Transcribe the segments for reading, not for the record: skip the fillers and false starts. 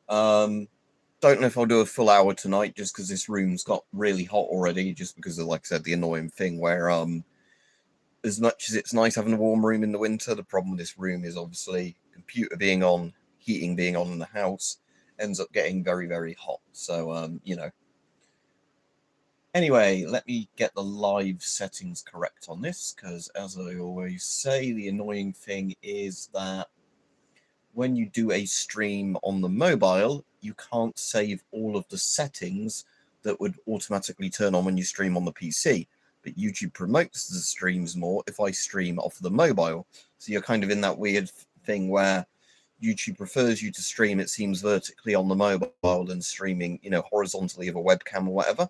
Don't know if I'll do a full hour tonight, just because this room's got really hot already, just because of, like I said, the annoying thing where, as much as it's nice having a warm room in the winter, the problem with this room is obviously computer being on, heating being on in the house, ends up getting very, very hot. So, Anyway, let me get the live settings correct on this, because as I always say, the annoying thing is that when you do a stream on the mobile, you can't save all of the settings that would automatically turn on when you stream on the PC. But YouTube promotes the streams more if I stream off the mobile. So you're kind of in that weird thing where YouTube prefers you to stream, it seems, vertically on the mobile than streaming, horizontally of a webcam or whatever.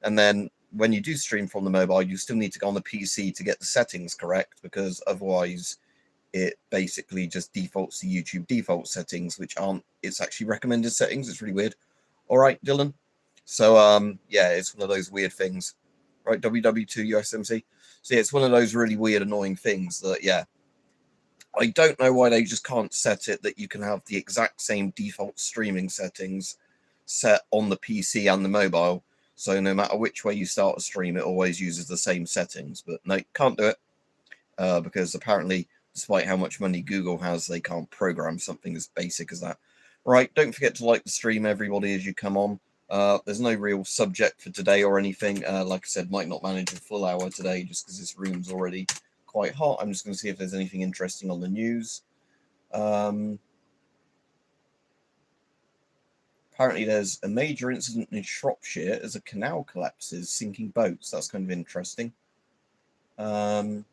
And then when you do stream from the mobile, you still need to go on the PC to get the settings correct, because otherwise it basically just defaults to YouTube default settings, which aren't its actually recommended settings. It's really weird. All right, Dylan. So, yeah, it's one of those weird things. Right, WW2 USMC. So, yeah, it's one of those really weird, annoying things that, yeah, I don't know why they just can't set it that you can have the exact same default streaming settings set on the PC and the mobile. So no matter which way you start a stream, it always uses the same settings. But no, can't do it because apparently, despite how much money Google has, they can't program something as basic as that. Right, don't forget to like the stream, everybody, as you come on. There's no real subject for today or anything. Like I said, might not manage a full hour today just because this room's already quite hot. I'm just going to see if there's anything interesting on the news. Apparently there's a major incident in Shropshire as a canal collapses, sinking boats. That's kind of interesting. So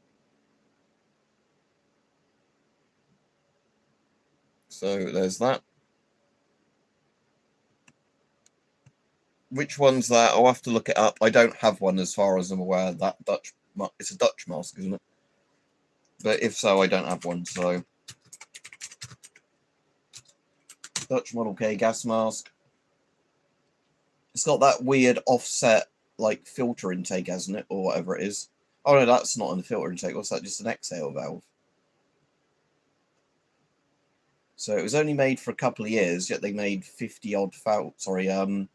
there's that. Which one's that? I'll have to look it up. I don't have one as far as I'm aware. That it's a Dutch mask, isn't it? But if so, I don't have one. So Dutch Model K gas mask. It's got that weird offset like filter intake, hasn't it, or whatever it is. Oh no, that's not a filter intake. What's that? Just an exhale valve. So it was only made for a couple of years, yet they made 400,000.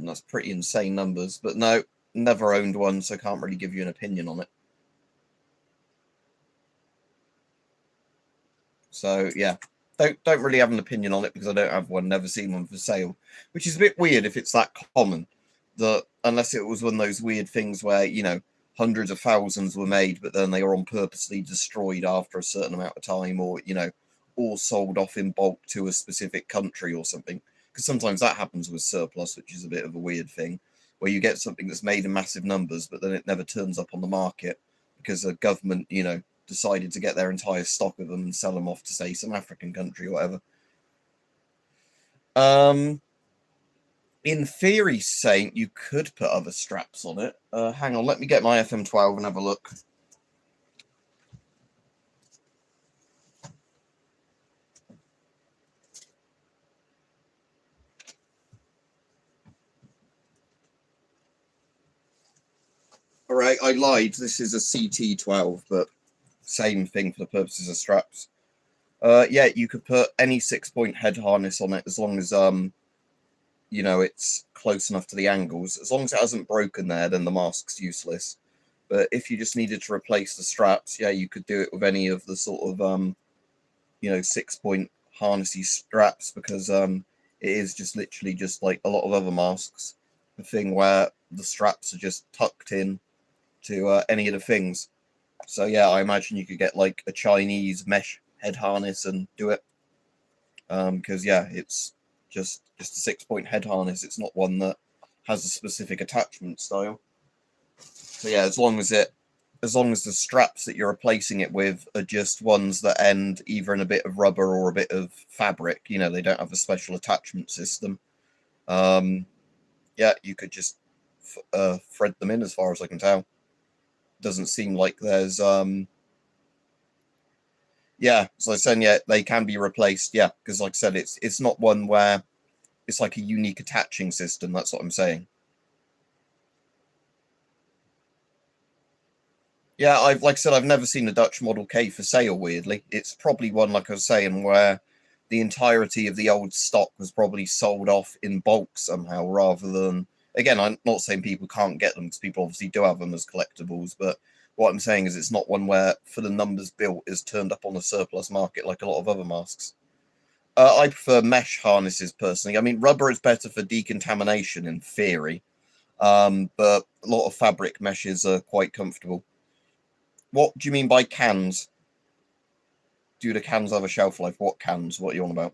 That's pretty insane numbers. But no, never owned one, so can't really give you an opinion on it. So yeah, don't really have an opinion on it because I don't have one. Never seen one for sale, which is a bit weird if it's that common. That unless it was one of those weird things where hundreds of thousands were made, but then they were on purposely destroyed after a certain amount of time, or all sold off in bulk to a specific country or something. Because sometimes that happens with surplus, which is a bit of a weird thing, where you get something that's made in massive numbers, but then it never turns up on the market because the government, decided to get their entire stock of them and sell them off to, say, some African country or whatever. In theory, Saint, you could put other straps on it. Hang on, let me get my FM12 and have a look. All right, I lied. This is a CT12, but same thing for the purposes of straps. Yeah, you could put any 6-point head harness on it as long as it's close enough to the angles. As long as it hasn't broken there, then the mask's useless. But if you just needed to replace the straps, yeah, you could do it with any of the sort of 6-point harnessy straps, because it is just literally just like a lot of other masks, the thing where the straps are just tucked in to any of the things. So yeah, I imagine you could get like a Chinese mesh head harness and do it. Because yeah, it's just a 6-point head harness. It's not one that has a specific attachment style. So yeah, as long as the straps that you're replacing it with are just ones that end either in a bit of rubber or a bit of fabric, they don't have a special attachment system. Yeah, you could just thread them in, as far as I can tell. Doesn't seem like there's yeah, so I said, yeah, they can be replaced, yeah, because like I said, it's not one where it's like a unique attaching system. That's what I'm saying. Yeah, like I said, I've never seen a Dutch Model K for sale, weirdly. It's probably one, like I was saying, where the entirety of the old stock was probably sold off in bulk somehow, rather than... Again, I'm not saying people can't get them, because people obviously do have them as collectibles, but what I'm saying is it's not one where, for the numbers built, is turned up on a surplus market like a lot of other masks. I prefer mesh harnesses, personally. I mean, rubber is better for decontamination, in theory, but a lot of fabric meshes are quite comfortable. What do you mean by cans? Do the cans have a shelf life? What cans? What are you on about?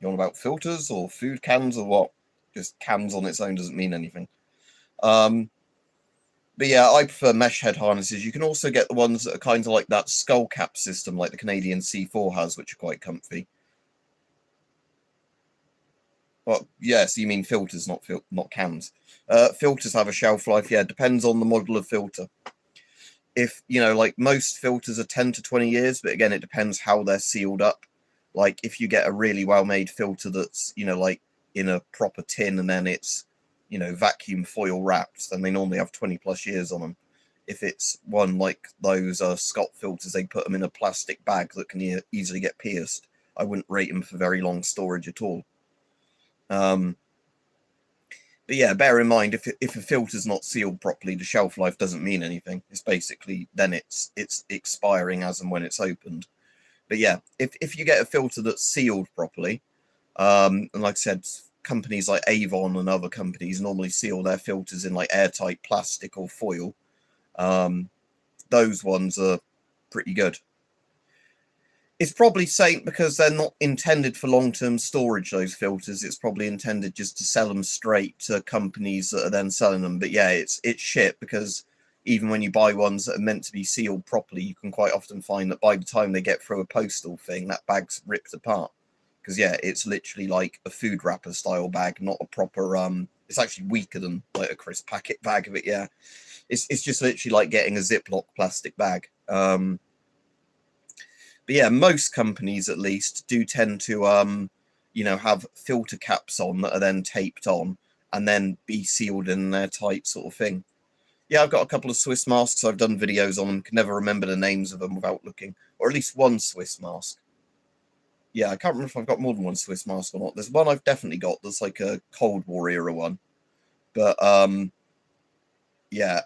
You on about filters or food cans or what? Just cans on its own doesn't mean anything. Um, but yeah, I prefer mesh head harnesses. You can also get the ones that are kind of like that skull cap system, like the Canadian C4 has, which are quite comfy. Well, yeah, so you mean filters, not cans. Filters have a shelf life. Yeah, depends on the model of filter. If, like most filters are 10 to 20 years, but again, it depends how they're sealed up. Like if you get a really well-made filter that's, like in a proper tin and then it's, vacuum foil wrapped, then they normally have 20 plus years on them. If it's one like those Scott filters, they put them in a plastic bag that can easily get pierced. I wouldn't rate them for very long storage at all. But yeah, bear in mind, if a filter's not sealed properly, the shelf life doesn't mean anything. It's basically then it's expiring as and when it's opened. But yeah, if you get a filter that's sealed properly, and like I said, companies like Avon and other companies normally seal their filters in like airtight plastic or foil. Those ones are pretty good. It's probably safe because they're not intended for long-term storage, those filters. It's probably intended just to sell them straight to companies that are then selling them. But yeah, it's shit because even when you buy ones that are meant to be sealed properly, you can quite often find that by the time they get through a postal thing, that bag's ripped apart. Because yeah, it's literally like a food wrapper style bag, not a proper it's actually weaker than like a crisp packet bag, but yeah. It's just literally like getting a Ziploc plastic bag. But yeah, most companies at least do tend to have filter caps on that are then taped on and then be sealed in an airtight sort of thing. Yeah, I've got a couple of Swiss masks. I've done videos on them. Can never remember the names of them without looking. Or at least one Swiss mask. Yeah, I can't remember if I've got more than one Swiss mask or not. There's one I've definitely got that's like a Cold War era one. But yeah,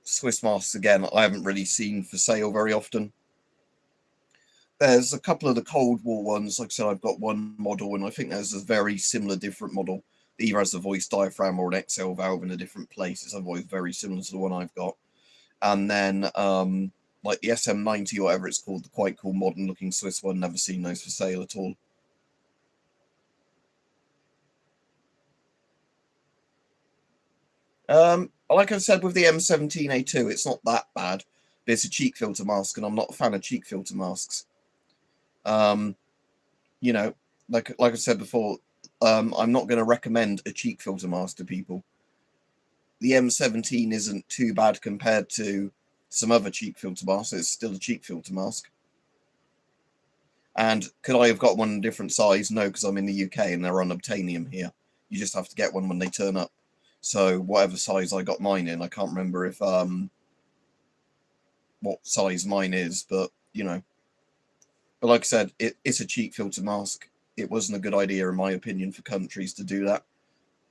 Swiss masks again, I haven't really seen for sale very often. There's a couple of the Cold War ones. Like I said, I've got one model, and I think there's a very similar different model that either has a voice diaphragm or an exhale valve in a different place. It's otherwise very similar to the one I've got. And then like the SM90 or whatever it's called, the quite cool modern looking Swiss one, never seen those for sale at all. Like I said with the M17A2, it's not that bad, but it's a cheek filter mask, and I'm not a fan of cheek filter masks. Like I said before, I'm not going to recommend a cheek filter mask to people. The M17 isn't too bad compared to some other cheek filter masks. It's still a cheek filter mask. And could I have got one in a different size? No, because I'm in the UK and they're unobtainium here. You just have to get one when they turn up. So whatever size I got mine in, I can't remember if what size mine is, but But like I said, it's a cheek filter mask. It wasn't a good idea, in my opinion, for countries to do that.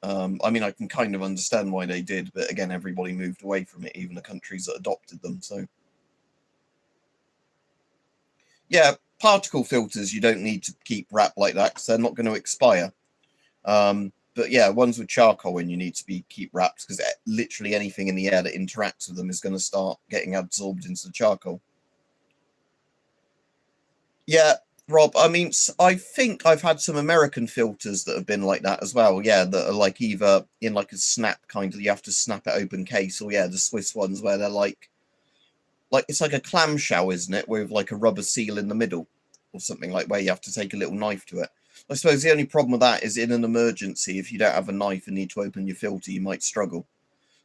I mean, I can kind of understand why they did, but again, everybody moved away from it, even the countries that adopted them. So, yeah, particle filters you don't need to keep wrapped like that because they're not going to expire. But yeah, ones with charcoal in you need to keep wrapped because literally anything in the air that interacts with them is going to start getting absorbed into the charcoal. Yeah, Rob, I mean, I think I've had some American filters that have been like that as well. Yeah, that are like either in like a snap kind of, you have to snap it open case, or yeah, the Swiss ones where they're like it's like a clamshell, isn't it, with like a rubber seal in the middle or something, like where you have to take a little knife to it. I suppose the only problem with that is in an emergency, if you don't have a knife and need to open your filter, you might struggle.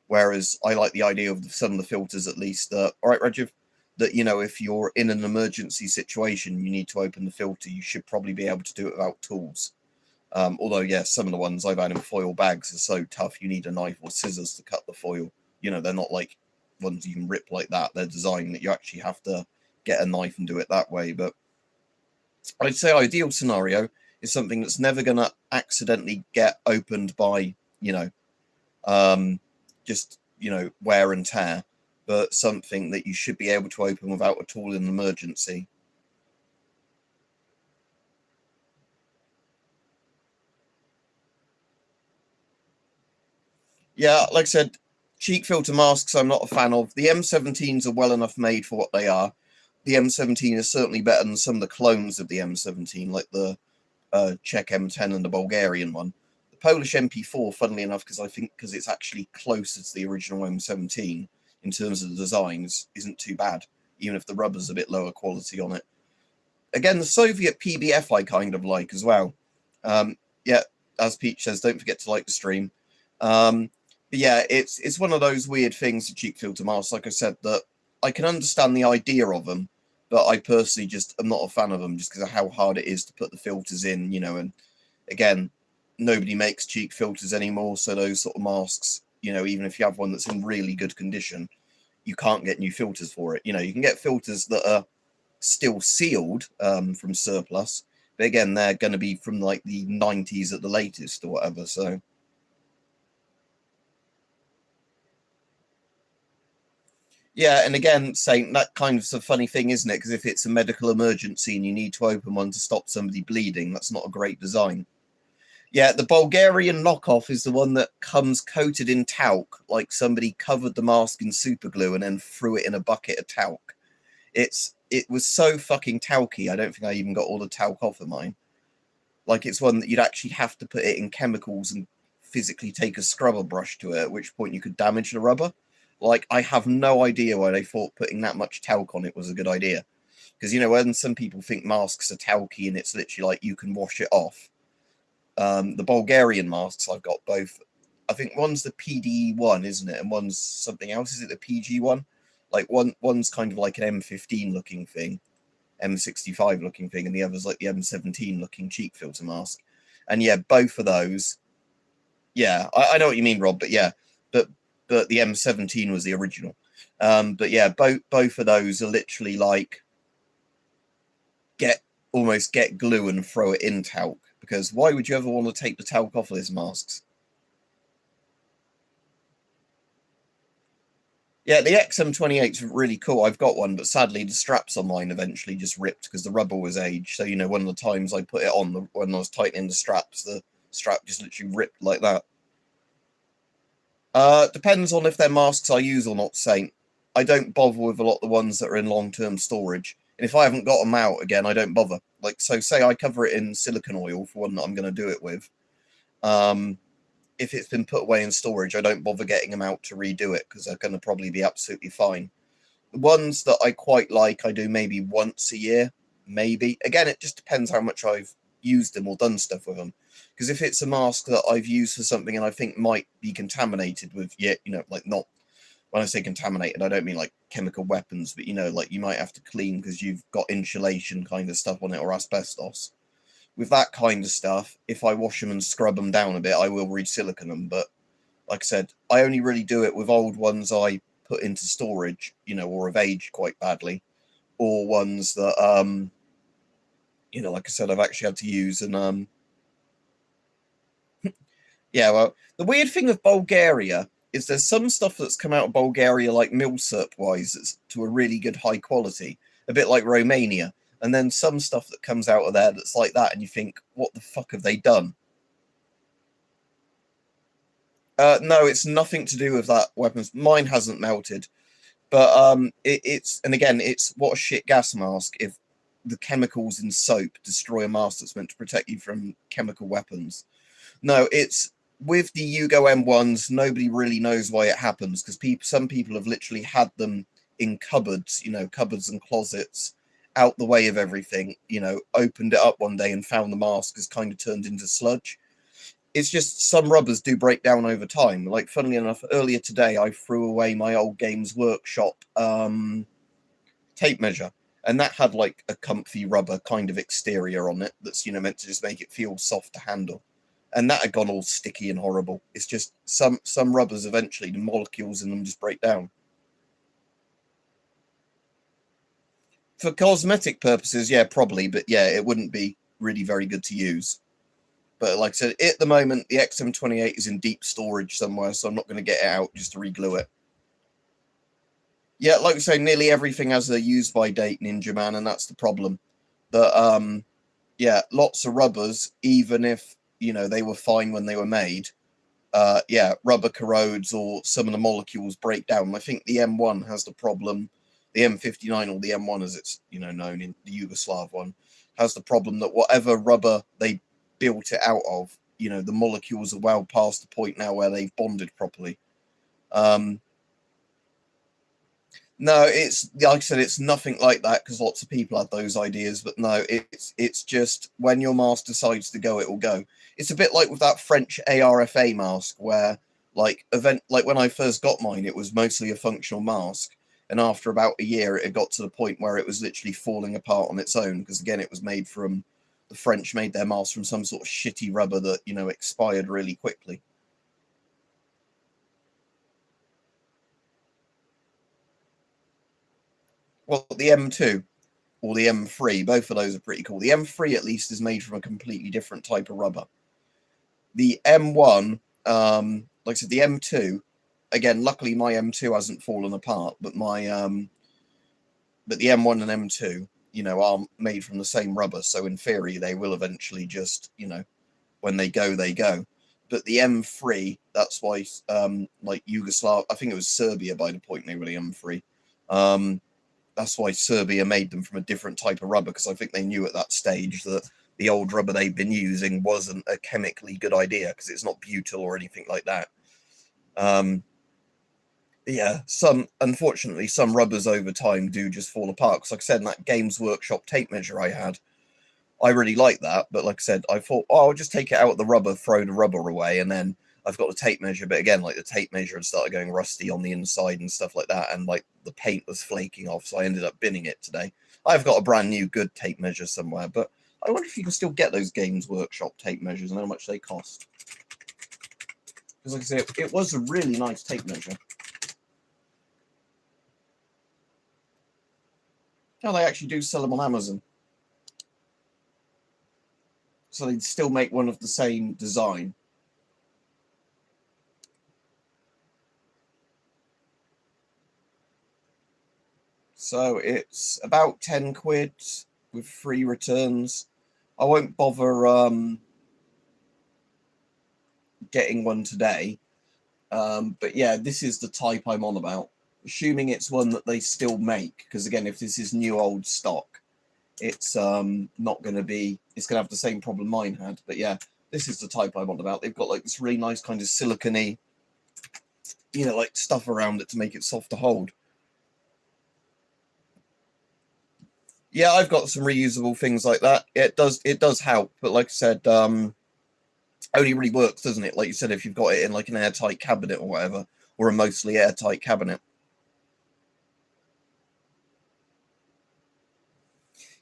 Whereas I like the idea of some of the filters at least. All right, Rajiv, that if you're in an emergency situation, you need to open the filter, you should probably be able to do it without tools. Although, yeah, some of the ones I've had in foil bags are so tough, you need a knife or scissors to cut the foil. They're not like ones you can rip like that. They're designed that you actually have to get a knife and do it that way. But I'd say ideal scenario is something that's never going to accidentally get opened by, just, wear and tear, but something that you should be able to open without a tool in an emergency. Yeah, like I said, cheek filter masks I'm not a fan of. The M17s are well enough made for what they are. The M17 is certainly better than some of the clones of the M17, like the Czech M10 and the Bulgarian one. The Polish MP4, funnily enough, because it's actually closer to the original M17 in terms of the designs, isn't too bad, even if the rubber's a bit lower quality on it. Again, the Soviet PBF I kind of like as well. Yeah, as Peach says, don't forget to like the stream. But yeah, it's one of those weird things, the cheek filter masks, like I said, that I can understand the idea of them, but I personally just am not a fan of them just because of how hard it is to put the filters in, and again, nobody makes cheek filters anymore, so those sort of masks, even if you have one that's in really good condition, you can't get new filters for it. You can get filters that are still sealed from surplus, but again, they're going to be from like the 90s at the latest or whatever, so... Yeah, and again, saying that kind of a funny thing, isn't it? Because if it's a medical emergency and you need to open one to stop somebody bleeding, that's not a great design. Yeah, the Bulgarian knockoff is the one that comes coated in talc, like somebody covered the mask in super glue and then threw it in a bucket of talc. It was so fucking talky, I don't think I even got all the talc off of mine. Like, it's one that you'd actually have to put it in chemicals and physically take a scrubber brush to it, at which point you could damage the rubber. Like, I have no idea why they thought putting that much talc on it was a good idea. Because, when some people think masks are talky and it's literally like you can wash it off. The Bulgarian masks, I've got both. I think one's the PD1, isn't it? And one's something else. Is it the PG1? Like, one's kind of like an M15 looking thing, M65 looking thing, and the other's like the M17 looking cheek filter mask. And yeah, both of those. Yeah, I know what you mean, Rob, but yeah. But the M17 was the original. But yeah, both of those are literally like almost get glue and throw it in talc, because why would you ever want to take the talc off of these masks? Yeah, the XM28 is really cool. I've got one, but sadly the straps on mine eventually just ripped because the rubber was aged. So, one of the times I put it on, when I was tightening the straps, the strap just literally ripped like that. Depends on if they're masks I use or not, Saint. I don't bother with a lot of the ones that are in long-term storage. And if I haven't got them out, again, I don't bother. Like, so say I cover it in silicone oil for one that I'm going to do it with. If it's been put away in storage, I don't bother getting them out to redo it because they're going to probably be absolutely fine. The ones that I quite like, I do maybe once a year, maybe. Again, it just depends how much I've used them or done stuff with them. Because if it's a mask that I've used for something and I think might be contaminated with, like not, when I say contaminated, I don't mean like chemical weapons, but like you might have to clean because you've got insulation kind of stuff on it or asbestos. With that kind of stuff, if I wash them and scrub them down a bit, I will re-silicone them. But like I said, I only really do it with old ones I put into storage, or have aged quite badly, or ones that, like I said, I've actually had to use. And yeah, well, the weird thing of Bulgaria is there's some stuff that's come out of Bulgaria, like milsurp wise, that's to a really good high quality, a bit like Romania. And then some stuff that comes out of there that's like that, and you think, what the fuck have they done? No, it's nothing to do with that weapons. Mine hasn't melted. But it's, and again, it's what a shit gas mask if the chemicals in soap destroy a mask that's meant to protect you from chemical weapons. No, it's with the Yugo M1s, nobody really knows why it happens because some people have literally had them in cupboards, cupboards and closets out the way of everything, opened it up one day and found the mask has kind of turned into sludge. It's just some rubbers do break down over time. Like, funnily enough, earlier today, I threw away my old Games Workshop tape measure. And that had like a comfy rubber kind of exterior on it that's, meant to just make it feel soft to handle. And that had gone all sticky and horrible. It's just some rubbers eventually, the molecules in them just break down. For cosmetic purposes, yeah, probably, but yeah, it wouldn't be really very good to use. But like I said, at the moment, the XM28 is in deep storage somewhere, so I'm not going to get it out just to reglue it. Yeah, like I say, nearly everything has a use-by date, Ninja Man, and that's the problem. But, yeah, lots of rubbers, even if, you know, they were fine when they were made, yeah, rubber corrodes or some of the molecules break down. I think the M1 has the problem, the M59 or the M1 as it's, you know, known in the Yugoslav one, has the problem that whatever rubber they built it out of, you know, the molecules are well past the point now where they've bonded properly. No, it's like I said, it's nothing like that because lots of people had those ideas, but no, it's just when your mask decides to go, it will go. It's a bit like with that French ARFA mask where like when I first got mine, it was mostly a functional mask, and after about a year, it got to the point where it was literally falling apart on its own because again, it was made from the French made their mask from some sort of shitty rubber that, you know, expired really quickly. Well, the M2 or the M3, both of those are pretty cool. The M3 at least is made from a completely different type of rubber. The M1, like I said, the M2, again, luckily my M2 hasn't fallen apart, but but the M1 and M2, you know, are made from the same rubber, so in theory they will eventually just, you know, when they go, they go. But the M3, that's why, like Yugoslav, I think it was Serbia by the point they were the M3. That's why Serbia made them from a different type of rubber, because I think they knew at that stage that the old rubber they'd been using wasn't a chemically good idea because it's not butyl or anything like that. Yeah, unfortunately some rubbers over time do just fall apart. Because like I said, in that Games Workshop tape measure I had, I really liked that, but like I said, I thought, oh, I'll just take it out of the rubber, throw the rubber away, and then I've got the tape measure. But again, like the tape measure had started going rusty on the inside and stuff like that, and like the paint was flaking off, so I ended up binning it today. I've got a brand new good tape measure somewhere, but I wonder if you can still get those Games Workshop tape measures and how much they cost. Because like I say, it was a really nice tape measure. Oh, they actually do sell them on Amazon. So they'd still make one of the same design. So it's about 10 quid with free returns. I won't bother getting one today. But yeah, this is the type I'm on about. Assuming it's one that they still make, because again, if this is new old stock, it's not going to be, it's going to have the same problem mine had. But yeah, this is the type I'm on about. They've got like this really nice kind of silicone-y, you know, like stuff around it to make it soft to hold. Yeah, I've got some reusable things like that. It does help, but like I said, only really works, doesn't it? Like you said, if you've got it in like an airtight cabinet or whatever, or a mostly airtight cabinet.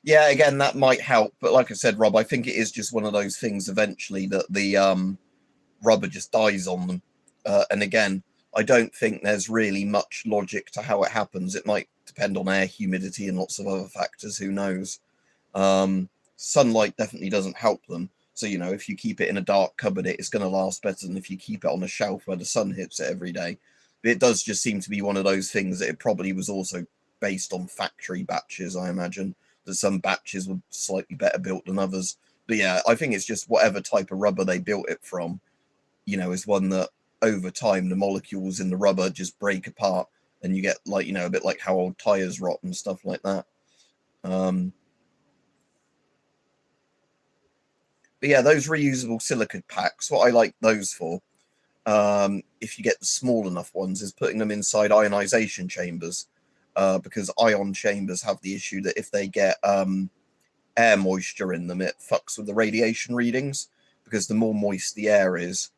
Yeah, again, that might help, but like I said, Rob, I think it is just one of those things eventually that the rubber just dies on them. And again, I don't think there's really much logic to how it happens. It might depend on air humidity and lots of other factors, who knows. Sunlight definitely doesn't help them. So, you know, if you keep it in a dark cupboard, it's going to last better than if you keep it on a shelf where the sun hits it every day. But it does just seem to be one of those things that it probably was also based on factory batches, I imagine, that some batches were slightly better built than others. But yeah, I think it's just whatever type of rubber they built it from, you know, is one that over time the molecules in the rubber just break apart and you get like, you know, a bit like how old tires rot and stuff like that. But yeah, those reusable silicate packs, what I like those for, if you get the small enough ones, is putting them inside ionization chambers, because ion chambers have the issue that if they get air moisture in them, it fucks with the radiation readings, because the more moist the air is,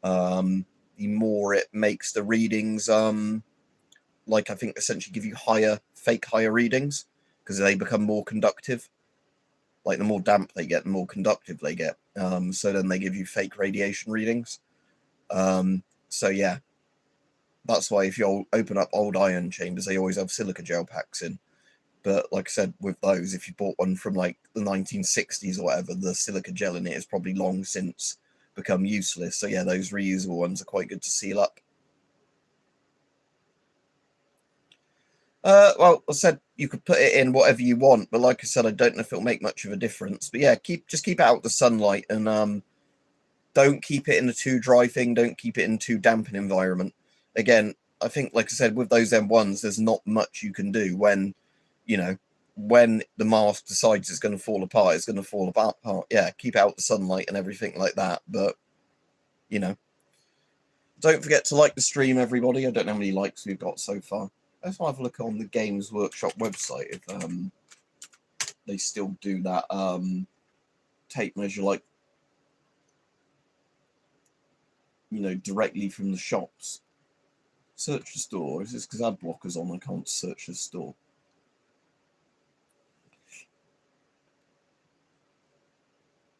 the more it makes the readings, like I think essentially give you higher readings, because they become more conductive. Like the more damp they get, the more conductive they get. So then they give you fake radiation readings. So yeah, that's why if you open up old ion chambers, they always have silica gel packs in. But like I said, with those, if you bought one from like the 1960s or whatever, the silica gel in it has probably long since become useless. So yeah, those reusable ones are quite good to seal up. Well, I said you could put it in whatever you want, but like I said, I don't know if it'll make much of a difference. But yeah, just keep it out the sunlight, and don't keep it in a too dry thing. Don't keep it in too damp an environment. Again, I think, like I said, with those M1s, there's not much you can do when, when the mask decides it's going to fall apart. It's going to fall apart. Yeah, keep out the sunlight and everything like that. But don't forget to like the stream, everybody. I don't know how many likes we've got so far. Let's have a look on the Games Workshop website if they still do that tape measure, like, directly from the shops. Search the store. Is this because ad blocker's on? I can't search the store.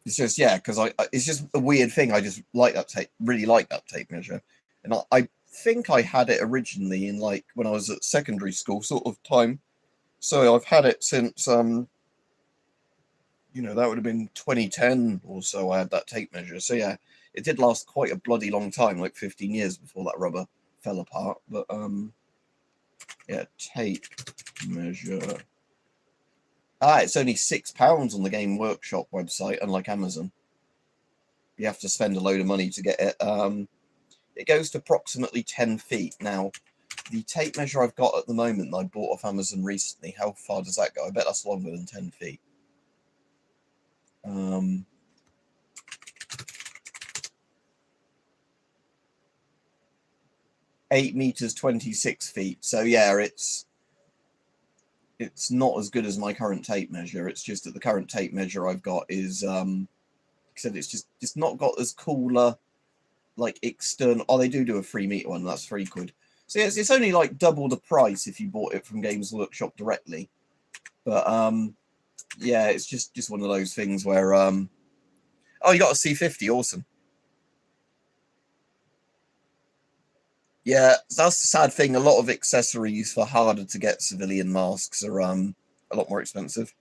It's just, yeah, because it's just a weird thing. I just like that really like that tape measure, and I think I had it originally in like when I was at secondary school sort of time. So I've had it since that would have been 2010 or so. I had that tape measure. So yeah, it did last quite a bloody long time, like 15 years before that rubber fell apart. But yeah, tape measure. It's only £6 on the Game Workshop website, unlike Amazon. You have to spend a load of money to get it. It goes to approximately 10 feet. Now, the tape measure I've got at the moment that I bought off Amazon recently, how far does that go? I bet that's longer than 10 feet. 8 meters, 26 feet. So yeah, it's not as good as my current tape measure. It's just that the current tape measure I've got is, like I said, it's just not got as cooler, like external. Oh, they do a 3 meter one. That's £3. So yeah, it's only like double the price if you bought it from Games Workshop directly. But yeah, it's just one of those things where oh, you got a C50, awesome. Yeah, that's the sad thing. A lot of accessories for harder to get civilian masks are a lot more expensive.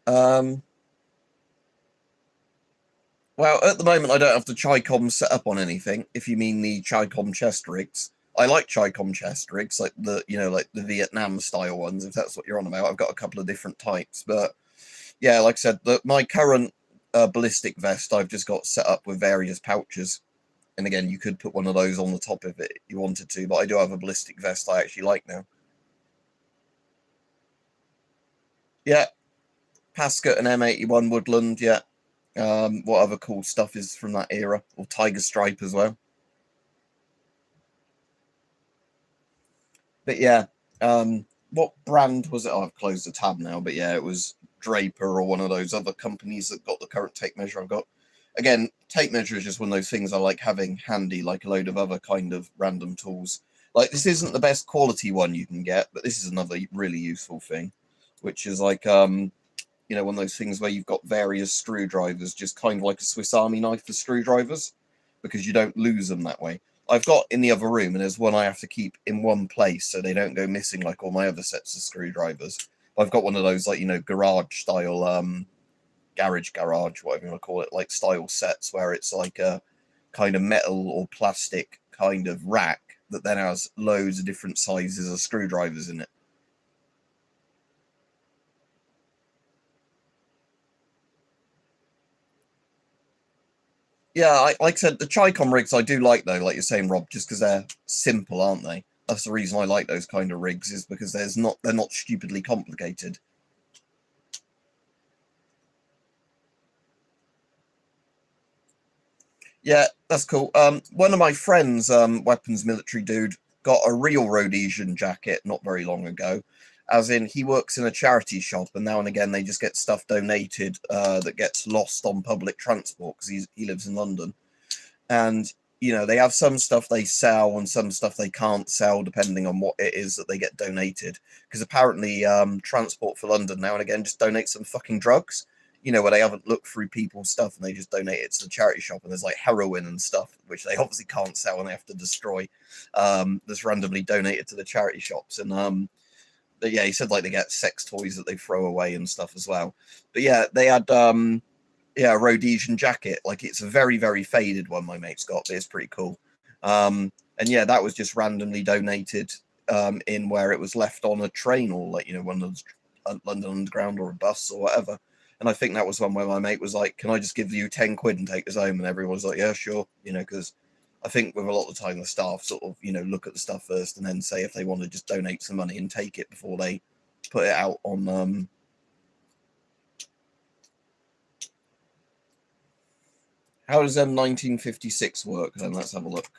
Well, at the moment, I don't have the Chicom set up on anything. If you mean the Chicom chest rigs, I like Chicom chest rigs, like the like the Vietnam style ones. If that's what you're on about, I've got a couple of different types. But yeah, like I said, my current ballistic vest I've just got set up with various pouches. And again, you could put one of those on the top of it if you wanted to. But I do have a ballistic vest I actually like now. Yeah, Pascat and M81 Woodland. Yeah. What other cool stuff is from that era? Or Tiger Stripe as well. But yeah, what brand was it? Oh, I've closed the tab now. But yeah, it was Draper or one of those other companies that got the current tape measure I've got. Again, tape measure is just one of those things I like having handy, like a load of other kind of random tools. Like, this isn't the best quality one you can get, but this is another really useful thing, which is like one of those things where you've got various screwdrivers, just kind of like a Swiss Army knife for screwdrivers, because you don't lose them that way. I've got in the other room, and there's one I have to keep in one place so they don't go missing like all my other sets of screwdrivers. I've got one of those, like, garage style, garage, whatever you want to call it, like style sets where it's like a kind of metal or plastic kind of rack that then has loads of different sizes of screwdrivers in it. Yeah, like I said, the Chicom rigs I do like, though, like you're saying, Rob, just because they're simple, aren't they? That's the reason I like those kind of rigs, is because they're not stupidly complicated. Yeah, that's cool. One of my friends, weapons military dude, got a real Rhodesian jacket not very long ago. As in, he works in a charity shop, and now and again they just get stuff donated that gets lost on public transport because he lives in London. And they have some stuff they sell and some stuff they can't sell depending on what it is that they get donated. Because apparently, Transport for London now and again just donates some fucking drugs. you know, where they haven't looked through people's stuff and they just donate it to the charity shop, and there's like heroin and stuff which they obviously can't sell and they have to destroy, that's randomly donated to the charity shops. And but yeah, he said like they get sex toys that they throw away and stuff as well. But yeah, they had yeah, a Rhodesian jacket. Like, it's a very, very faded one my mate's got, but it's pretty cool. And yeah, that was just randomly donated in where it was left on a train, or like, you know, one of those London Underground or a bus or whatever. And I think that was one where my mate was like, can I just give you 10 quid and take us home? And everyone was like, yeah, sure. You know, because I think with a lot of the time the staff sort of, you know, look at the stuff first and then say if they want to just donate some money and take it before they put it out on how does M1956 work then? Let's have a look.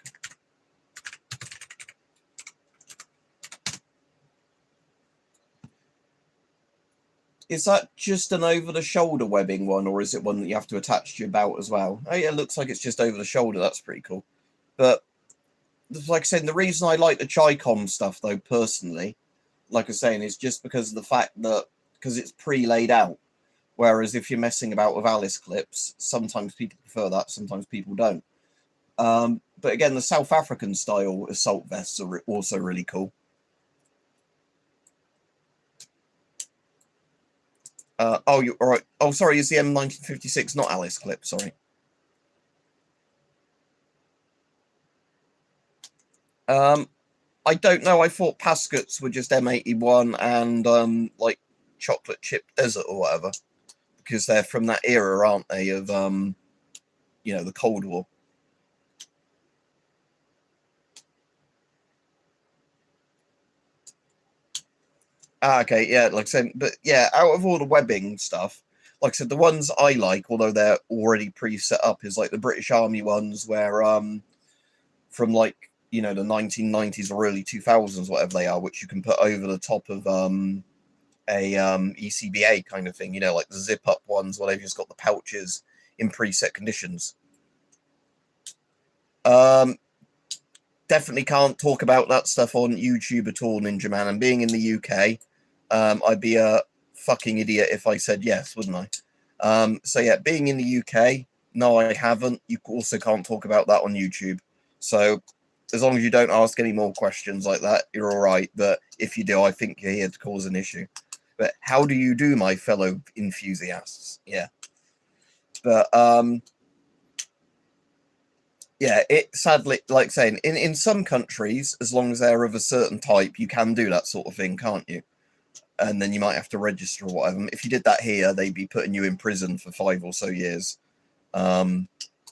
Is that just an over-the-shoulder webbing one, or is it one that you have to attach to your belt as well? Oh yeah, it looks like it's just over the shoulder. That's pretty cool. But like I said, the reason I like the Chicom stuff, though, personally, like I was saying, is just because of the fact that, because it's pre-laid out. Whereas if you're messing about with Alice clips, sometimes people prefer that, sometimes people don't. But again, the South African style assault vests are also really cool. Oh, you're all right. Oh, sorry, is the M1956 not Alice clip? Sorry. I don't know. I thought Paskets were just M81 and like Chocolate Chip Desert or whatever, because they're from that era, aren't they? Of you know, the Cold War. Okay, yeah, like I said, but yeah, out of all the webbing stuff, like I said, the ones I like, although they're already pre-set up, is like the British Army ones, where from like, you know, the 1990s or early 2000s, whatever they are, which you can put over the top of a ECBA kind of thing, you know, like the zip up ones where they've just got the pouches in preset conditions. Definitely can't talk about that stuff on YouTube at all, Ninja Man. And being in the UK, I'd be a fucking idiot if I said yes, wouldn't I? So yeah, being in the UK, no, I haven't. You also can't talk about that on YouTube. So as long as you don't ask any more questions like that, you're all right. But if you do, I think you're here to cause an issue. But how do you do, my fellow enthusiasts? Yeah. But yeah, it sadly, like saying, in some countries, as long as they're of a certain type, you can do that sort of thing, can't you? And then you might have to register or whatever. If you did that here, they'd be putting you in prison for 5 or so years, or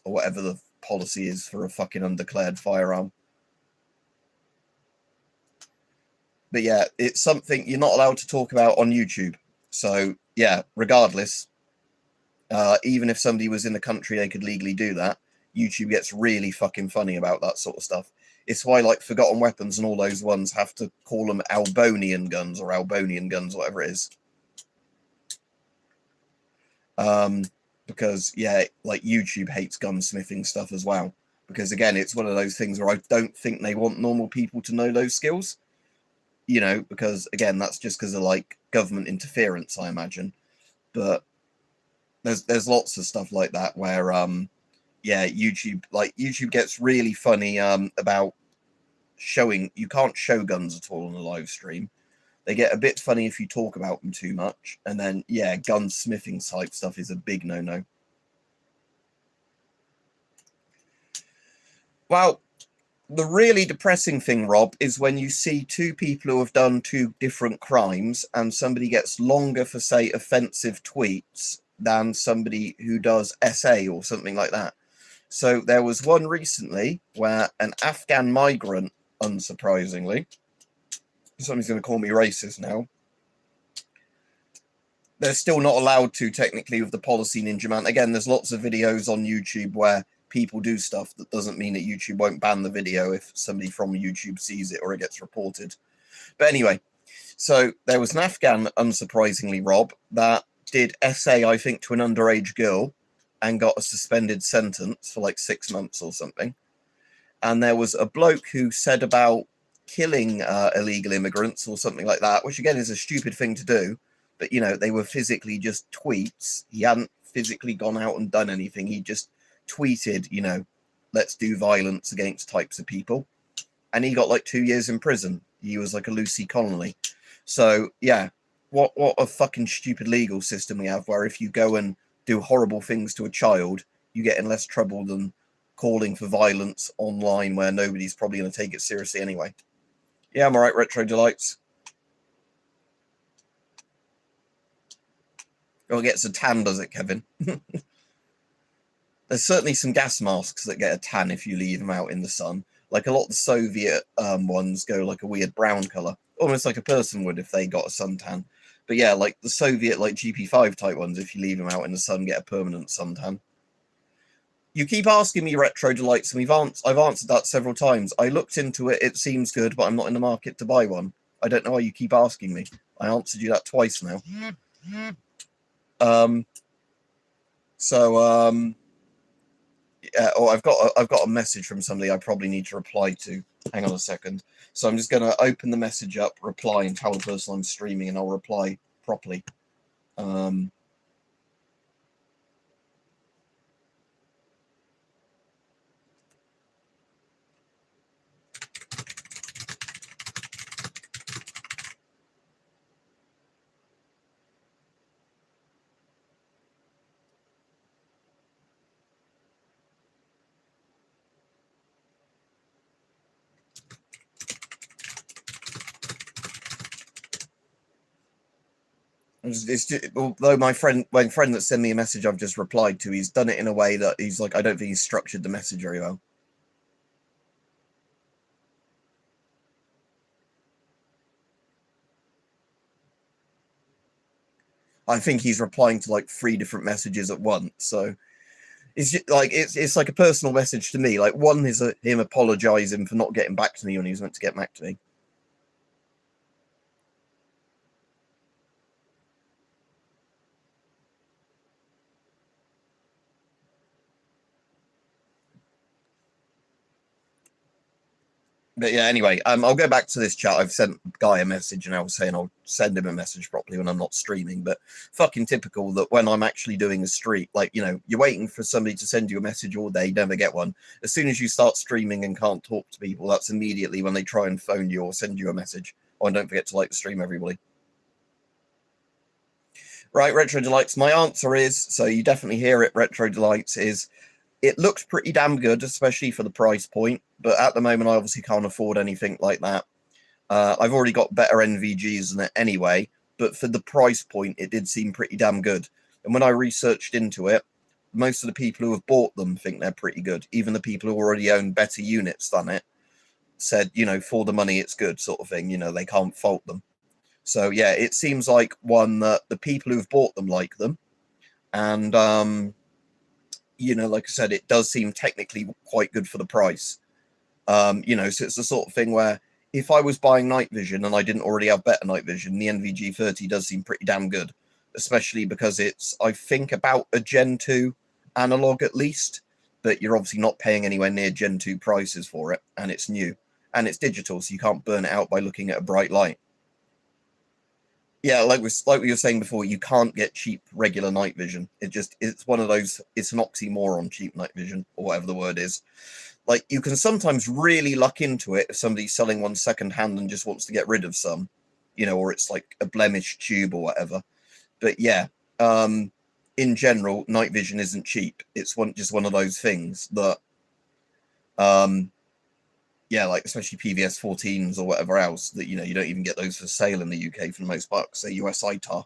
whatever the policy is for a fucking undeclared firearm. But yeah, it's something you're not allowed to talk about on YouTube. So yeah, regardless, even if somebody was in the country they could legally do that, YouTube gets really fucking funny about that sort of stuff. It's why like Forgotten Weapons and all those ones have to call them Albonian guns or Albonian guns, whatever it is. Because yeah, like YouTube hates gunsmithing stuff as well. Because again, it's one of those things where I don't think they want normal people to know those skills. You know, because again, that's just because of like government interference, I imagine. But there's lots of stuff like that where yeah, YouTube gets really funny about showing. You can't show guns at all on a live stream. They get a bit funny if you talk about them too much, and then yeah, gunsmithing type stuff is a big no-no. Well, the really depressing thing, Rob, is when you see two people who have done two different crimes and somebody gets longer for, say, offensive tweets than somebody who does SA or something like that. So there was one recently where an Afghan migrant, unsurprisingly, somebody's going to call me racist now. They're still not allowed to, technically, with the policy, Ninja Man. Again, there's lots of videos on YouTube where people do stuff. That doesn't mean that YouTube won't ban the video if somebody from YouTube sees it or it gets reported. But anyway, so there was an Afghan, unsurprisingly, Rob, that did SA, I think, to an underage girl and got a suspended sentence for like 6 months or something. And there was a bloke who said about killing illegal immigrants or something like that, which again is a stupid thing to do, but you know, they were physically just tweets. He hadn't physically gone out and done anything. He just tweeted, you know, let's do violence against types of people, and he got like 2 years in prison. He was like a Lucy Connolly. So yeah, what a fucking stupid legal system we have, where if you go and do horrible things to a child, you get in less trouble than calling for violence online where nobody's probably going to take it seriously anyway. Yeah, I'm alright, Retro Delights. Oh, it gets a tan, does it, Kevin? There's certainly some gas masks that get a tan if you leave them out in the sun. Like a lot of the Soviet ones go like a weird brown colour, almost like a person would if they got a suntan. But yeah, like the Soviet like GP5 type ones, if you leave them out in the sun, get a permanent suntan. You keep asking me, Retro Delights, and I've answered that several times. I looked into it, it seems good, but I'm not in the market to buy one. I don't know why you keep asking me. I answered you that twice now. Yeah, I've got a message from somebody I probably need to reply to. Hang on a second. So I'm just going to open the message up, reply, and tell the person I'm streaming, and I'll reply properly. Although my friend that sent me a message I've just replied to, he's done it in a way that he's like, I don't think he's structured the message very well. I think he's replying to like 3 different messages at once. So it's just, like it's like a personal message to me. Like one is him apologizing for not getting back to me when he was meant to get back to me. But yeah, anyway, I'll go back to this chat. I've sent Guy a message, and I was saying I'll send him a message properly when I'm not streaming. But fucking typical that when I'm actually doing a stream, like, you know, you're waiting for somebody to send you a message all day, never get one. As soon as you start streaming and can't talk to people, that's immediately when they try and phone you or send you a message. Oh, and don't forget to like the stream, everybody. Right, Retro Delights. My answer is, so you definitely hear it, Retro Delights, is it looks pretty damn good, especially for the price point. But at the moment, I obviously can't afford anything like that. I've already got better NVGs than it anyway, but for the price point, it did seem pretty damn good. And when I researched into it, most of the people who have bought them think they're pretty good. Even the people who already own better units than it said, you know, for the money, it's good, sort of thing. You know, they can't fault them. So yeah, it seems like one that the people who've bought them like them. And you know, like I said, it does seem technically quite good for the price. You know, so it's the sort of thing where if I was buying night vision and I didn't already have better night vision, the NVG 30 does seem pretty damn good, especially because it's, I think, about a Gen 2 analog at least, but you're obviously not paying anywhere near Gen 2 prices for it, and it's new, and it's digital, so you can't burn it out by looking at a bright light. Yeah, like we were saying before, you can't get cheap regular night vision. It's one of those, it's an oxymoron, cheap night vision, or whatever the word is. Like, you can sometimes really luck into it if somebody's selling one second hand and just wants to get rid of some, you know, or it's like a blemished tube or whatever. But yeah, in general, night vision isn't cheap. It's just one of those things that, yeah, like especially PVS 14s or whatever else that, you know, you don't even get those for sale in the UK for the most part, say US ITAR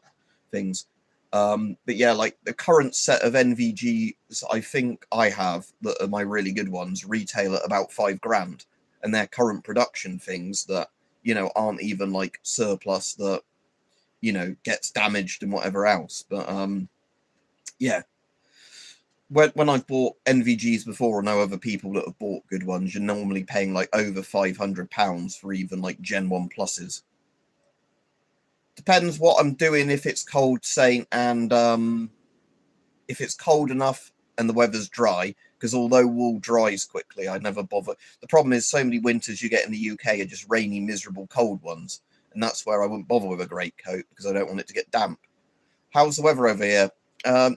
things. But yeah, like the current set of NVGs I think I have that are my really good ones retail at about $5,000, and they're current production things that, you know, aren't even like surplus that, you know, gets damaged and whatever else. But yeah, when I've bought NVGs before, or know other people that have bought good ones, you're normally paying like over £500 for even like Gen 1 pluses. Depends what I'm doing, if it's cold, Saint, and if it's cold enough and the weather's dry, because although wool dries quickly, I never bother. The problem is so many winters you get in the UK are just rainy, miserable, cold ones. and that's where I wouldn't bother with a greatcoat because I don't want it to get damp. How's the weather over here?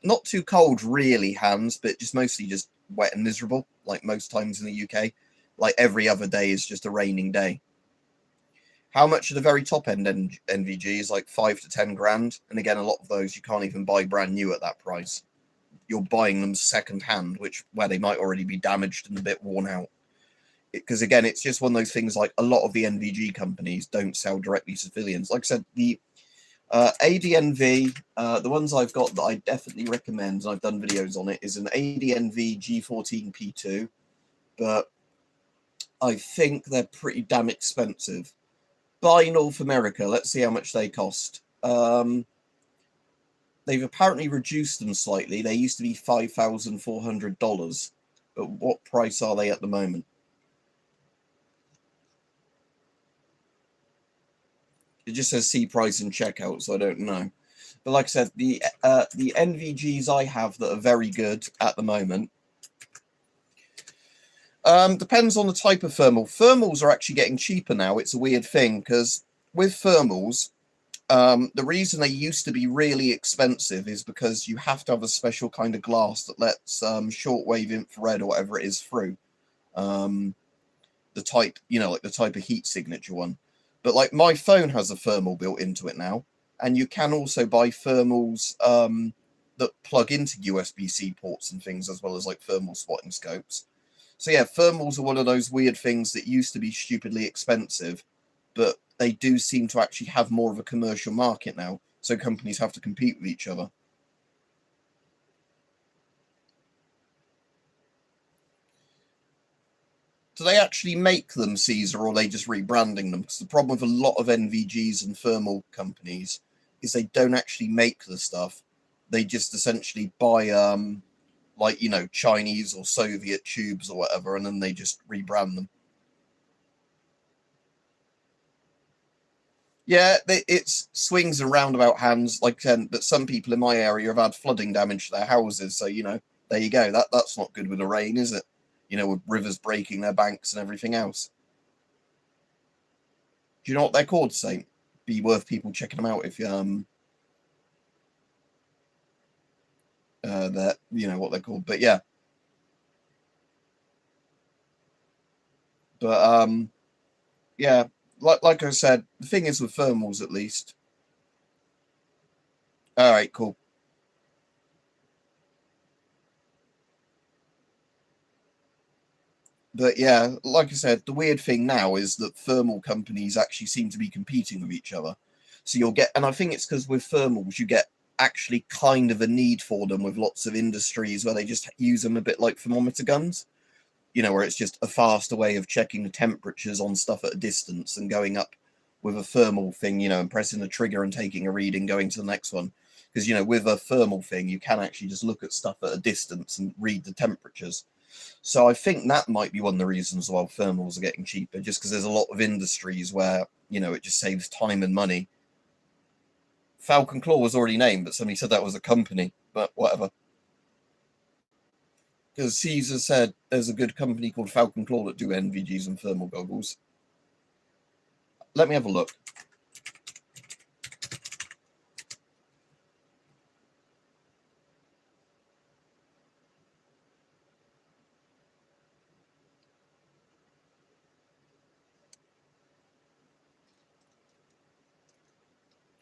Not too cold, really, Hans, but just mostly just wet and miserable, like most times in the UK. Like every other day is just a raining day. How much are the very top end NVGs? Like 5 to 10 grand. And again, a lot of those you can't even buy brand new at that price. You're buying them second hand, where they might already be damaged and a bit worn out. Because again, it's just one of those things. Like a lot of the NVG companies don't sell directly to civilians. Like I said, the ADNV, the ones I've got that I definitely recommend, and I've done videos on it, is an ADNV G14P2, but I think they're pretty damn expensive. Buy North America, let's see how much they cost. They've apparently reduced them slightly. They used to be $5,400, but what price are they at the moment? It just says see price and checkout, so I don't know. But like I said, the NVGs I have that are very good at the moment. Depends on the type of thermal. Thermals are actually getting cheaper now. It's a weird thing because with thermals, the reason they used to be really expensive is because you have to have a special kind of glass that lets shortwave infrared or whatever it is through. The type, like the type of heat signature one. But like my phone has a thermal built into it now, and you can also buy thermals that plug into USB-C ports and things, as well as like thermal spotting scopes. So yeah, thermals are one of those weird things that used to be stupidly expensive, but they do seem to actually have more of a commercial market now, so companies have to compete with each other. Do they actually make them, Caesar, or are they just rebranding them? Because the problem with a lot of NVGs and thermal companies is they don't actually make the stuff. They just essentially buy, like, Chinese or Soviet tubes or whatever, and then they just rebrand them. Yeah, it swings and roundabout hands, but some people in my area have had flooding damage to their houses, so, there you go. That's not good with the rain, is it? With rivers breaking their banks and everything else. Do you know what they're called, Saint? Be worth people checking them out if that what they're called. But yeah. But yeah, like I said, the thing is with thermals at least. All right, cool. But yeah, like I said, the weird thing now is that thermal companies actually seem to be competing with each other. So you'll get, and I think it's because with thermals, you get actually kind of a need for them with lots of industries where they just use them a bit like thermometer guns, where it's just a faster way of checking the temperatures on stuff at a distance and going up with a thermal thing, and pressing the trigger and taking a reading, going to the next one. Because, with a thermal thing, you can actually just look at stuff at a distance and read the temperatures. So I think that might be one of the reasons why thermals are getting cheaper, just because there's a lot of industries where, it just saves time and money. Falcon Claw was already named, but somebody said that was a company, but whatever. Because Caesar said there's a good company called Falcon Claw that do NVGs and thermal goggles. Let me have a look.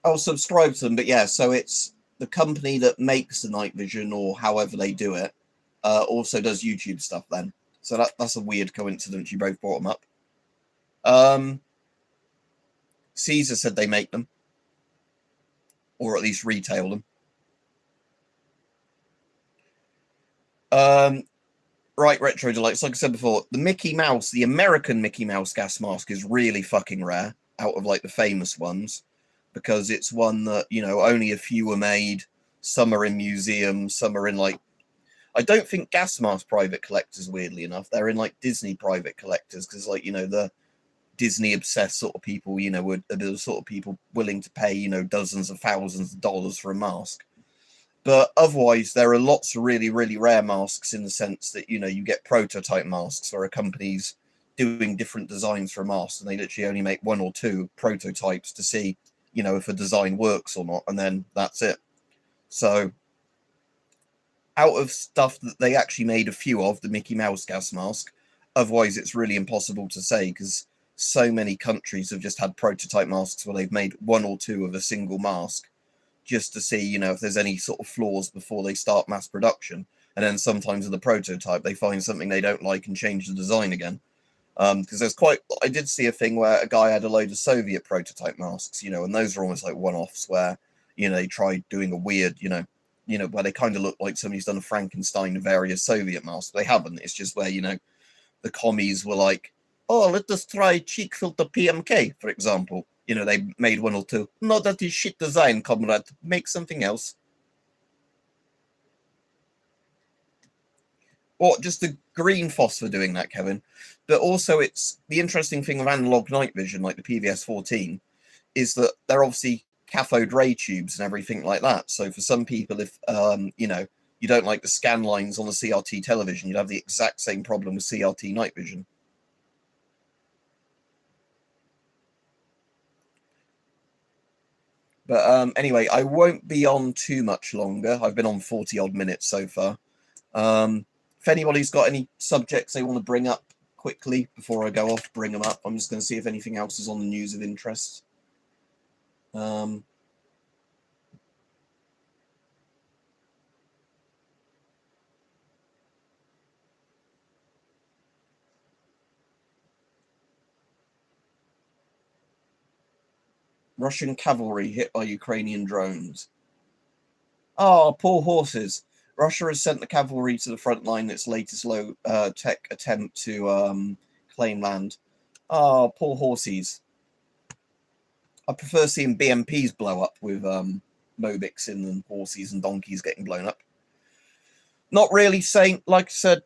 I'll subscribe to them, but yeah, so it's the company that makes the night vision or however they do it, also does YouTube stuff then. So that's a weird coincidence. You both brought them up. Caesar said they make them, or at least retail them. Right, Retro Delights. Like I said before, the Mickey Mouse, the American Mickey Mouse gas mask is really fucking rare out of like the famous ones, because it's one that, only a few are made. Some are in museums, some are in like, I don't think gas mask private collectors, weirdly enough, they're in like Disney private collectors, because like, the Disney obsessed sort of people, would are the sort of people willing to pay, dozens of thousands of dollars for a mask. But otherwise, there are lots of really, really rare masks in the sense that, you get prototype masks where a company's doing different designs for a mask, and they literally only make 1 or 2 prototypes to see, you know, if a design works or not, and then that's it. So out of stuff that they actually made a few of, the Mickey Mouse gas mask, otherwise it's really impossible to say, because so many countries have just had prototype masks where they've made 1 or 2 of a single mask just to see, you know, if there's any sort of flaws before they start mass production. And then sometimes in the prototype, they find something they don't like and change the design again. Because I did see a thing where a guy had a load of Soviet prototype masks, you know, and those are almost like one-offs where, you know, they tried doing a weird, you know, where they kind of look like somebody's done a Frankenstein of various Soviet masks. They haven't. It's just where, you know, the commies were like, oh, let us try cheek filter PMK, for example. You know, they made 1 or 2. No, that is shit design, comrade. Make something else. Or just the green phosphor doing that, Kevin. But also, it's the interesting thing of analog night vision, like the PVS 14, is that they're obviously cathode ray tubes and everything like that. So for some people, if you know, you don't like the scan lines on the CRT television, you'd have the exact same problem with CRT night vision. But anyway, I won't be on too much longer. I've been on 40 odd minutes so far. If anybody's got any subjects they want to bring up quickly before I go off, bring them up. I'm just going to see if anything else is on the news of interest. Russian cavalry hit by Ukrainian drones. Oh, poor horses. Russia has sent the cavalry to the front line in its latest low-tech attempt to claim land. Oh, poor horsies. I prefer seeing BMPs blow up with Mobics in than horses and donkeys getting blown up. Not really, Saint. Like I said,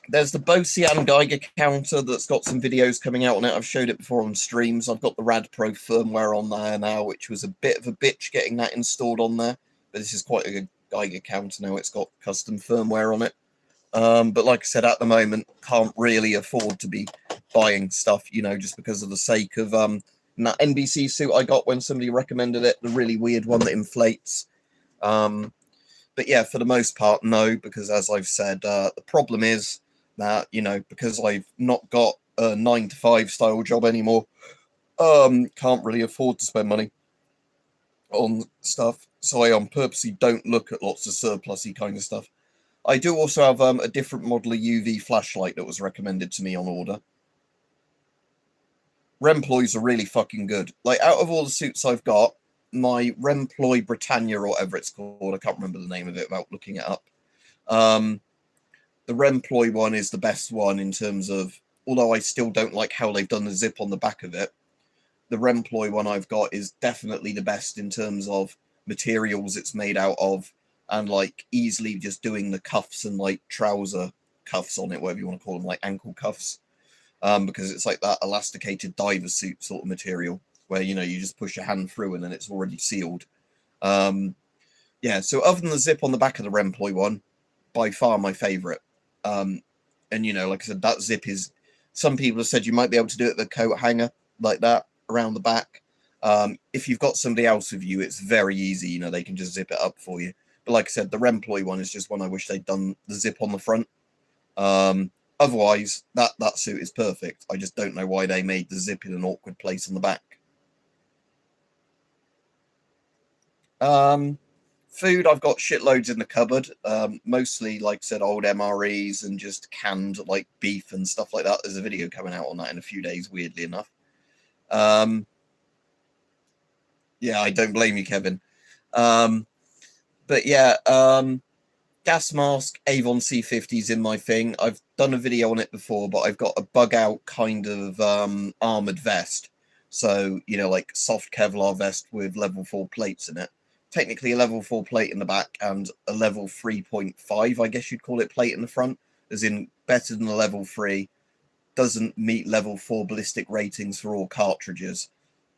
there's the Bocian Geiger counter that's got some videos coming out on it. I've showed it before on streams. I've got the Rad Pro firmware on there now, which was a bit of a bitch getting that installed on there. But this is quite a good Geiger counter now. It's got custom firmware on it. But like I said, at the moment, can't really afford to be buying stuff, you know, just because of the sake of that NBC suit I got when somebody recommended it, the really weird one that inflates. But yeah, for the most part, no, because as I've said, the problem is that, you know, because I've not got a 9-to-5 style job anymore, can't really afford to spend money on stuff. So I purposely don't look at lots of surplusy kind of stuff. I do also have a different model of UV flashlight that was recommended to me on order. Remploys are really fucking good. Like, out of all the suits I've got, my Remploy Britannia, or whatever it's called, I can't remember the name of it without looking it up. The Remploy one is the best one in terms of, although I still don't like how they've done the zip on the back of it, the Remploy one I've got is definitely the best in terms of materials it's made out of, and like easily just doing the cuffs and like trouser cuffs on it, whatever you want to call them, like ankle cuffs, because it's like that elasticated diver suit sort of material where, you know, you just push your hand through and then it's already sealed. Yeah, so other than the zip on the back of the Remploy one, by far my favorite. And, you know, like I said, that zip is, some people have said you might be able to do it with a coat hanger like that around the back. If you've got somebody else with you, it's very easy, you know, they can just zip it up for you. But like I said, the Remploy one is just one I wish they'd done the zip on the front. Otherwise, that suit is perfect. I just don't know why they made the zip in an awkward place on the back. Food, I've got shitloads in the cupboard. Mostly, like I said, old MREs and just canned like beef and stuff like that. There's a video coming out on that in a few days, weirdly enough. Yeah, I don't blame you, Kevin. But yeah, gas mask, Avon C50s in my thing. I've done a video on it before, but I've got a bug out kind of armored vest. So, you know, like soft Kevlar vest with level 4 plates in it. Technically a level 4 plate in the back and a level 3.5, I guess you'd call it, plate in the front, as in better than the level 3. Doesn't meet level 4 ballistic ratings for all cartridges,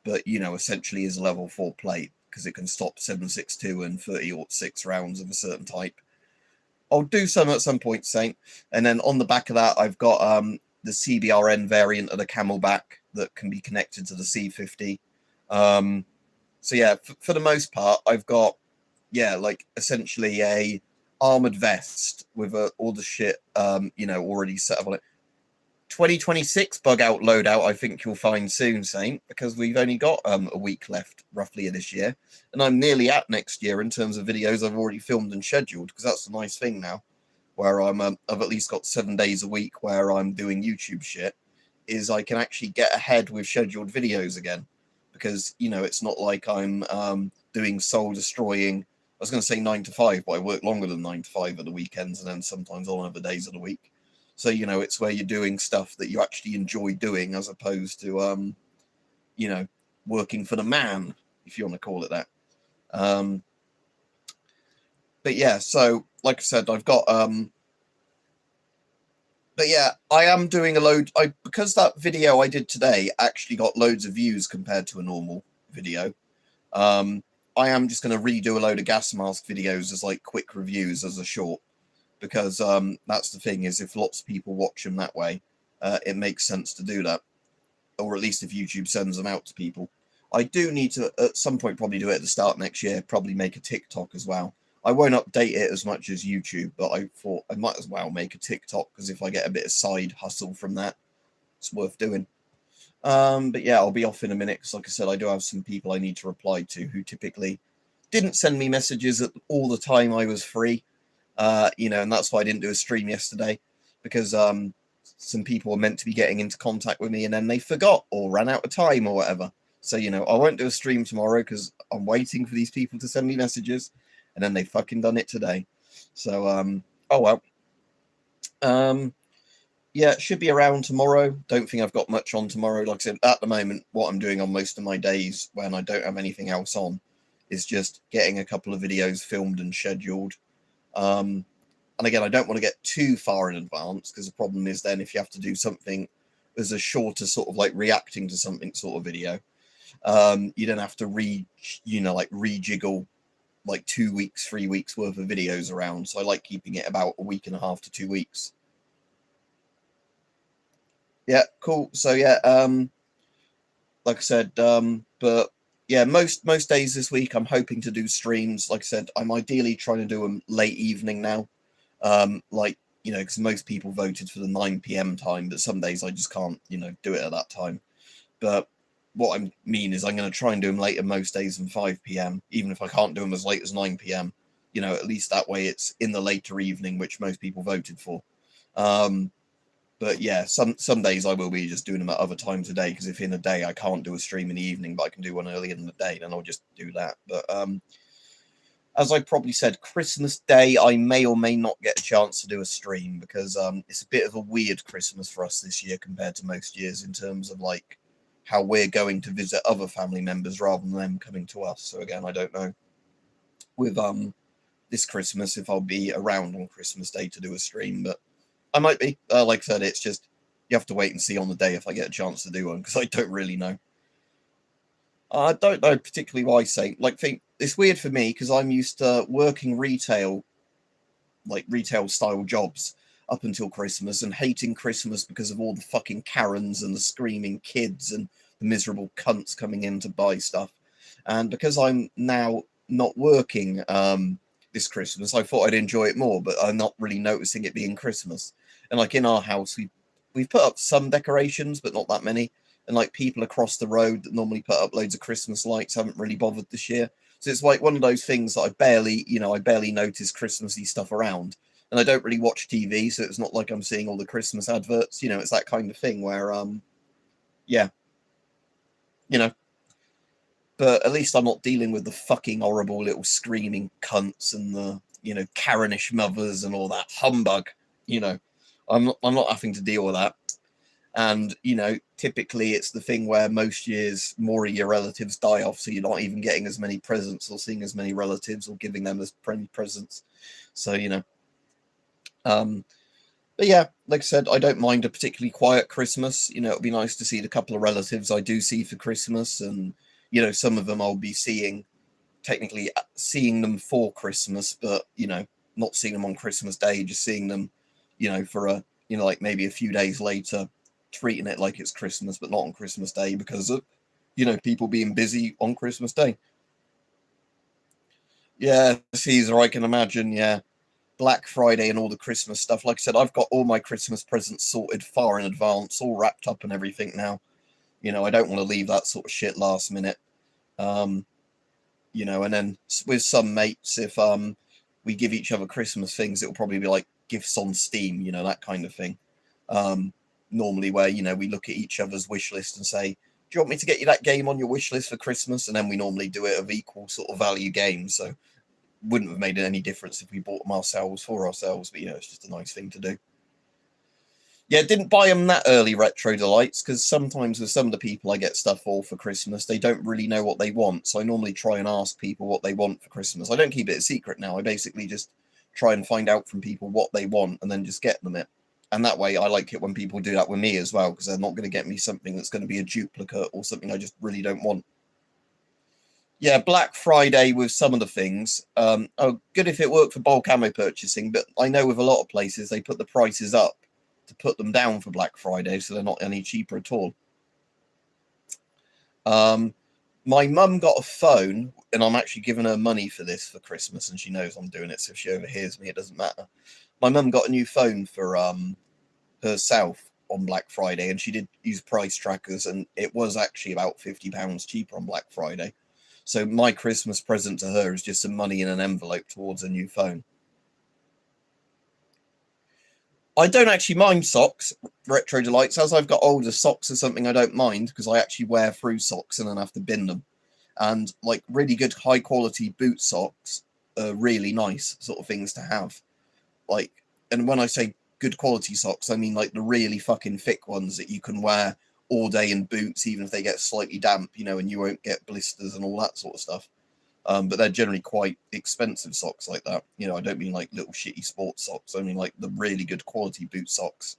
but, you know, essentially is a level 4 plate because it can stop 7.62 and 30-06 rounds of a certain type. I'll do some at some point, Saint. And then on the back of that, I've got the CBRN variant of the Camelback that can be connected to the C50. So yeah, for the most part, I've got, yeah, like essentially a armored vest with all the shit, already set up on it. 2026 bug out loadout, I think you'll find soon, Saint, because we've only got a week left roughly of this year, and I'm nearly at next year in terms of videos I've already filmed and scheduled, because that's the nice thing now, where I've at least got 7 days a week where I'm doing YouTube shit, is I can actually get ahead with scheduled videos again, because it's not like I'm doing soul destroying. I was going to say 9 to 5, but I work longer than 9 to 5 at the weekends, and then sometimes on other days of the week. So, it's where you're doing stuff that you actually enjoy doing, as opposed to, working for the man, if you want to call it that. But yeah, so like I said, I've got, but yeah, I am doing a load. Because that video I did today actually got loads of views compared to a normal video. I am just going to redo a load of gas mask videos as like quick reviews as a short. Because that's the thing, is if lots of people watch them that way, it makes sense to do that. Or at least if YouTube sends them out to people. I do need to, at some point, probably do it at the start next year, probably make a TikTok as well. I won't update it as much as YouTube, but I thought I might as well make a TikTok, because if I get a bit of side hustle from that, it's worth doing. But yeah, I'll be off in a minute, because like I said, I do have some people I need to reply to who typically didn't send me messages at all the time I was free. And that's why I didn't do a stream yesterday, because some people were meant to be getting into contact with me and then they forgot or ran out of time or whatever. So, I won't do a stream tomorrow because I'm waiting for these people to send me messages, and then they fucking done it today. So, oh well. Yeah, it should be around tomorrow. Don't think I've got much on tomorrow. Like I said, at the moment, what I'm doing on most of my days when I don't have anything else on is just getting a couple of videos filmed and scheduled. And again, I don't want to get too far in advance, because the problem is then if you have to do something as a shorter sort of like reacting to something sort of video, you don't have to rejiggle like 2 weeks, 3 weeks worth of videos around. So I like keeping it about a week and a half to 2 weeks. Yeah, cool. So yeah, like I said, but yeah, most days this week I'm hoping to do streams. Like I said, I'm ideally trying to do them late evening now. Because most people voted for the 9 p.m. time, but some days I just can't, do it at that time. But what I mean is I'm going to try and do them later most days than 5 p.m., even if I can't do them as late as 9 p.m. At least that way it's in the later evening, which most people voted for. But yeah, some days I will be just doing them at other times of day, because if in a day I can't do a stream in the evening, but I can do one earlier in the day, then I'll just do that. But as I probably said, Christmas Day, I may or may not get a chance to do a stream, because it's a bit of a weird Christmas for us this year compared to most years in terms of like how we're going to visit other family members rather than them coming to us. So again, I don't know with this Christmas if I'll be around on Christmas Day to do a stream, but I might be. Like I said, it's just you have to wait and see on the day if I get a chance to do one, because I don't really know. I don't know particularly why, Saint. It's weird for me because I'm used to working retail style jobs up until Christmas, and hating Christmas because of all the fucking Karens and the screaming kids and the miserable cunts coming in to buy stuff. And because I'm now not working this Christmas, I thought I'd enjoy it more, but I'm not really noticing it being Christmas. And like in our house, we've put up some decorations, but not that many. And like people across the road that normally put up loads of Christmas lights haven't really bothered this year. So it's like one of those things that I barely notice Christmassy stuff around. And I don't really watch TV, so it's not like I'm seeing all the Christmas adverts. It's that kind of thing where, yeah, but at least I'm not dealing with the fucking horrible little screaming cunts and the, Karenish mothers and all that humbug. I'm not having to deal with that. And, typically it's the thing where most years more of your relatives die off, so you're not even getting as many presents or seeing as many relatives or giving them as many presents. So, but yeah, like I said, I don't mind a particularly quiet Christmas. It'll be nice to see the couple of relatives I do see for Christmas, and, some of them I'll be technically seeing them for Christmas, but, not seeing them on Christmas Day, just seeing them, for you know, like maybe a few days later, treating it like it's Christmas, but not on Christmas Day because of, you know, people being busy on Christmas Day. Yeah, Caesar, I can imagine. Yeah, Black Friday and all the Christmas stuff. Like I said, I've got all my Christmas presents sorted far in advance, all wrapped up and everything now. You know, I don't want to leave that sort of shit last minute. You know, and then with some mates, if we give each other Christmas things, it'll probably be like gifts on Steam, you know, that kind of thing. Normally where, you know, we look at each other's wish list and say, do you want me to get you that game on your wish list for Christmas? And then we normally do it of equal sort of value games. So wouldn't have made any difference if we bought them ourselves for ourselves, but you know, it's just a nice thing to do. Yeah, didn't buy them that early, Retro Delights, because sometimes with some of the people I get stuff for Christmas, they don't really know what they want. So I normally try and ask people what they want for Christmas. I don't keep it a secret now. I basically just try and find out from people what they want and then just get them it. And that way I like it when people do that with me as well, because they're not going to get me something that's going to be a duplicate or something I just really don't want. Yeah, Black Friday with some of the things. Oh, good if it worked for bulk ammo purchasing, but I know with a lot of places they put the prices up to put them down for Black Friday, so they're not any cheaper at all. My mum got a phone, and I'm actually giving her money for this for Christmas, and she knows I'm doing it, so if she overhears me, it doesn't matter. My mum got a new phone for herself on Black Friday, and she did use price trackers, and it was actually about £50 cheaper on Black Friday. So my Christmas present to her is just some money in an envelope towards a new phone. I don't actually mind socks, Retro Delights. As I've got older, socks are something I don't mind because I actually wear through socks and then have to bin them. And like really good high quality boot socks are really nice sort of things to have. Like, and when I say good quality socks, I mean like the really fucking thick ones that you can wear all day in boots, even if they get slightly damp, you know, and you won't get blisters and all that sort of stuff. But they're generally quite expensive socks like that. You know, I don't mean like little shitty sports socks. I mean like the really good quality boot socks.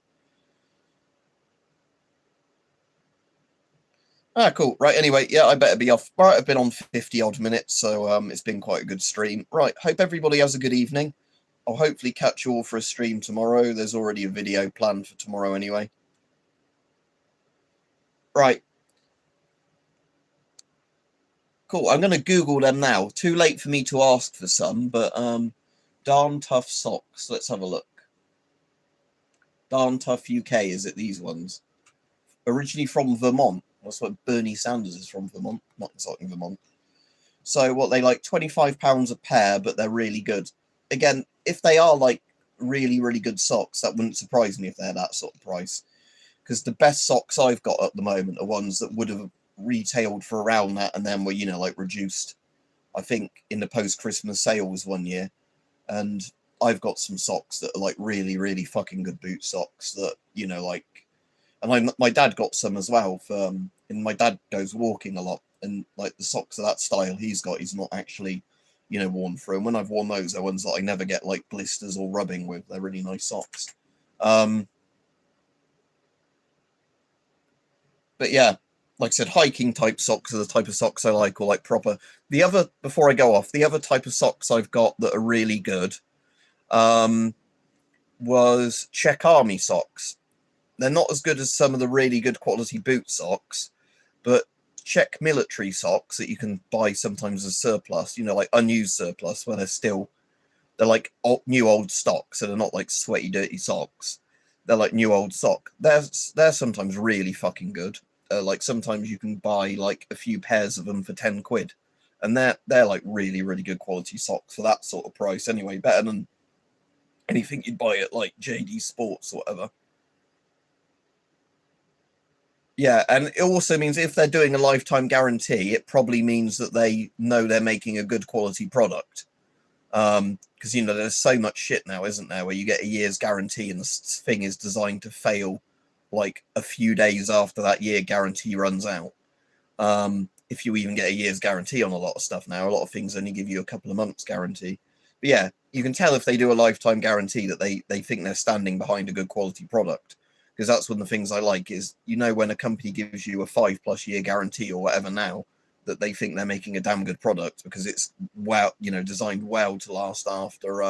Ah, cool. Right, anyway, yeah, I better be off. Right, I've been on 50 odd minutes, so it's been quite a good stream. Right, hope everybody has a good evening. I'll hopefully catch you all for a stream tomorrow. There's already a video planned for tomorrow anyway. Right. Cool. I'm going to Google them now. Too late for me to ask for some, but darn tough socks. Let's have a look. Darn tough UK, is it these ones? Originally from Vermont. That's what Bernie Sanders is from, Vermont. Not insulting Vermont. So what, they like £25 a pair, but they're really good. Again, if they are like really, really good socks, that wouldn't surprise me if they're that sort of price. Because the best socks I've got at the moment are ones that would have retailed for around that and then were, you know, like reduced, I think, in the post-Christmas sales one year. And I've got some socks that are like really, really fucking good boot socks that, you know, like, and my dad got some as well for, and my dad goes walking a lot, and like the socks of that style he's got, he's not actually, you know, worn through. And when I've worn those, they're ones that I never get like blisters or rubbing with. They're really nice socks. But yeah, like I said, hiking type socks are the type of socks I like, or like proper. The other, before I go off, the other type of socks I've got that are really good was Czech Army socks. They're not as good as some of the really good quality boot socks, but Czech military socks that you can buy sometimes as surplus, you know, like unused surplus, where they're like new old stock, so they're not like sweaty, dirty socks. They're like new old sock. They're sometimes really fucking good. Like sometimes you can buy like a few pairs of them for 10 quid, and they're like really, really good quality socks for that sort of price anyway, better than anything you'd buy at like JD Sports or whatever. Yeah, and it also means if they're doing a lifetime guarantee, it probably means that they know they're making a good quality product. Because, you know, there's so much shit now, isn't there, where you get a year's guarantee and the thing is designed to fail like a few days after that year guarantee runs out. If you even get a year's guarantee on a lot of stuff now, a lot of things only give you a couple of months guarantee. But yeah, you can tell if they do a lifetime guarantee that they think they're standing behind a good quality product. Because that's one of the things I like is, you know, when a company gives you a 5+ year guarantee or whatever now, that they think they're making a damn good product because it's well, you know, designed well to last after,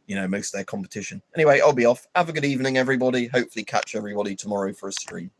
you you know, most of their competition. Anyway, I'll be off. Have a good evening, everybody. Hopefully catch everybody tomorrow for a stream.